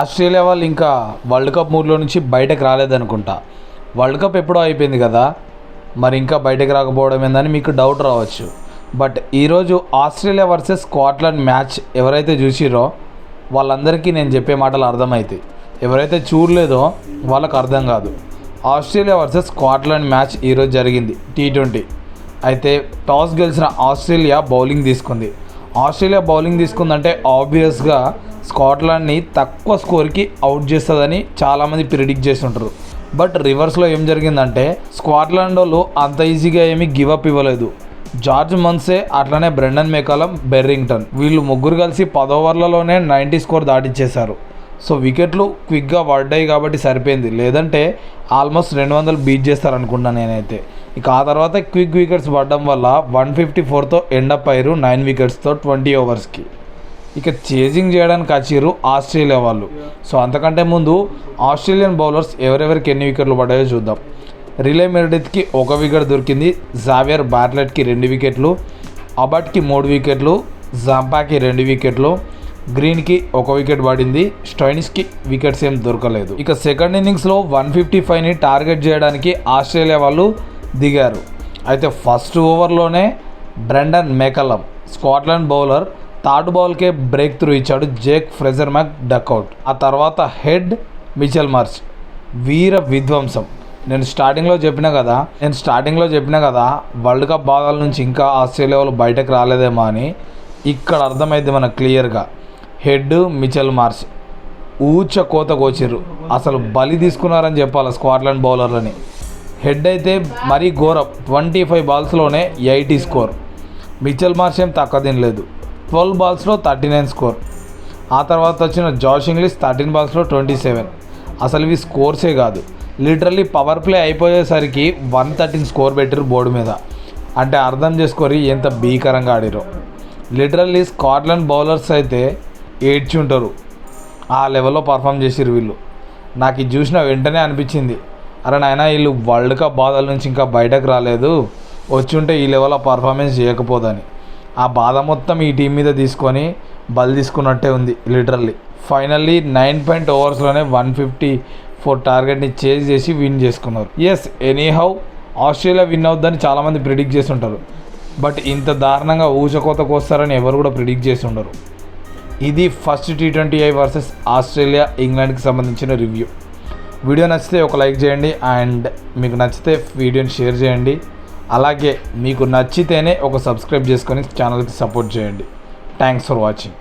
Australia వాళ్ళు ఇంకా world cup మూడ్లో నుంచి బయటకు రాలేదనుకుంటా. వరల్డ్ కప్ ఎప్పుడో అయిపోయింది కదా, మరి ఇంకా బయటకు రాకపోవడం ఏందని మీకు డౌట్ రావచ్చు. బట్ ఈరోజు ఆస్ట్రేలియా వర్సెస్ స్కాట్లాండ్ మ్యాచ్ ఎవరైతే చూసిరో వాళ్ళందరికీ నేను చెప్పే మాటలు అర్థమవుతాయి. ఎవరైతే చూడలేదో వాళ్ళకు అర్థం కాదు. ఆస్ట్రేలియా వర్సెస్ స్కాట్లాండ్ మ్యాచ్ ఈరోజు జరిగింది T20. అయితే టాస్ గెలిచిన ఆస్ట్రేలియా బౌలింగ్ తీసుకుంది. ఆస్ట్రేలియా బౌలింగ్ తీసుకుందంటే ఆబ్వియస్గా స్కాట్లాండ్ని తక్కువ స్కోర్కి అవుట్ చేస్తుందని చాలామంది ప్రిడిక్ట్ చేస్తుంటారు. బట్ రివర్స్లో ఏం జరిగిందంటే స్కాట్లాండ్ వాళ్ళు అంత ఈజీగా ఏమీ గివప్ ఇవ్వలేదు. జార్జ్ మన్సే అట్లనే బ్రెండన్ మెకలం, బెర్రింగ్టన్ వీళ్ళు ముగ్గురు కలిసి 10 ఓవర్లలోనే 90 స్కోర్ దాటిచ్చేశారు. సో వికెట్లు క్విక్గా పడ్డాయి కాబట్టి సరిపోయింది, లేదంటే ఆల్మోస్ట్ 200 బీట్ చేస్తారనుకున్నాను నేనైతే. ఇక ఆ తర్వాత క్విక్ వికెట్స్ పడడం వల్ల 154తో ఎండప్ అయ్యారు 9 వికెట్స్తో 20 ఓవర్స్కి. ఇక చేజింగ్ చేయడానికి వచ్చిర్రు ఆస్ట్రేలియా వాళ్ళు. సో అంతకంటే ముందు ఆస్ట్రేలియన్ బౌలర్స్ ఎవరెవరికి ఎన్ని వికెట్లు పడ్డాయో చూద్దాం. రిలే మెరిడిత్కి 1 వికెట్ దొరికింది, జావియర్ బార్లెట్కి 2 వికెట్లు, అబట్కి 3 వికెట్లు, జాంపాకి 2 వికెట్లు, గ్రీన్కి 1 వికెట్ పడింది, స్టోయినిస్కి వికెట్స్ ఏం దొరకలేదు. ఇక సెకండ్ ఇన్నింగ్స్లో 155ని టార్గెట్ చేయడానికి ఆస్ట్రేలియా వాళ్ళు దిగారు. అయితే ఫస్ట్ ఓవర్లోనే Brendon McCullum Scotland bowler third బాల్కే బ్రేక్ త్రూ ఇచ్చాడు, జేక్ ఫ్రెజర్ మ్యాక్ డక్అవుట్. ఆ తర్వాత హెడ్ మిచెల్ మార్ష్ వీర విధ్వంసం. నేను స్టార్టింగ్లో చెప్పిన కదా వరల్డ్ కప్ బాధల నుంచి ఇంకా ఆస్ట్రేలియా వాళ్ళు బయటకు రాలేదేమో అని. ఇక్కడ అర్థమైంది మనకు క్లియర్గా. హెడ్ మిచెల్ మార్ష్ ఊచ కోత కోచిర్రు, అసలు బలి తీసుకున్నారని చెప్పాలి స్కాట్లాండ్ బౌలర్లని. హెడ్ అయితే మరీ ఘోరం, 25 బాల్స్లోనే 80 స్కోర్. మిచెల్ మార్ష్ ఏం తక్కువ తినలేదు, 12 బాల్స్లో 39 స్కోర్. ఆ తర్వాత వచ్చిన జాష్ ఇంగ్లీష్ 13 బాల్స్లో 27. అసలు ఇవి స్కోర్సే కాదు, లిటరల్లీ పవర్ ప్లే అయిపోయేసరికి 113 స్కోర్ పెట్టారు బోర్డు మీద. అంటే అర్థం చేసుకొని ఎంత భీకరంగా ఆడిరో. లిటరల్లీ స్కాట్లాండ్ బౌలర్స్ అయితే ఏడ్చి ఉంటారు, ఆ లెవెల్లో పర్ఫామ్ చేసిరు వీళ్ళు. నాకు ఇది చూసిన వెంటనే అనిపించింది, అరే నాయనా వీళ్ళు వరల్డ్ కప్ బాధల నుంచి ఇంకా బయటకు రాలేదు, వచ్చి ఉంటే ఈ లెవెల్లో పర్ఫార్మెన్స్ చేయకపోదని. ఆ బాధ మొత్తం ఈ టీం మీద తీసుకొని బలి తీసుకున్నట్టే ఉంది లిటరల్లీ. ఫైనల్లీ 9 ఓవర్స్లోనే 154 టార్గెట్ని చేజ్ చేసి విన్ చేసుకున్నారు. ఎస్, ఎనీహౌ ఆస్ట్రేలియా విన్ అవుద్దని చాలామంది ప్రిడిక్ట్ చేస్తుంటారు. బట్ ఇంత దారుణంగా ఊచకోతకు వస్తారని ఎవరు కూడా ప్రిడిక్ట్ చేసి ఉండరు. ఇది ఫస్ట్ T20I వర్సెస్ ఆస్ట్రేలియా ఇంగ్లాండ్కి సంబంధించిన రివ్యూ. వీడియో నచ్చితే ఒక లైక్ చేయండి, అండ్ మీకు నచ్చితే వీడియోని షేర్ చేయండి. అలాగే మీకు నచ్చితేనే ఒక సబ్స్క్రైబ్ చేసుకొని ఛానల్కి సపోర్ట్ చేయండి. Thanks for watching.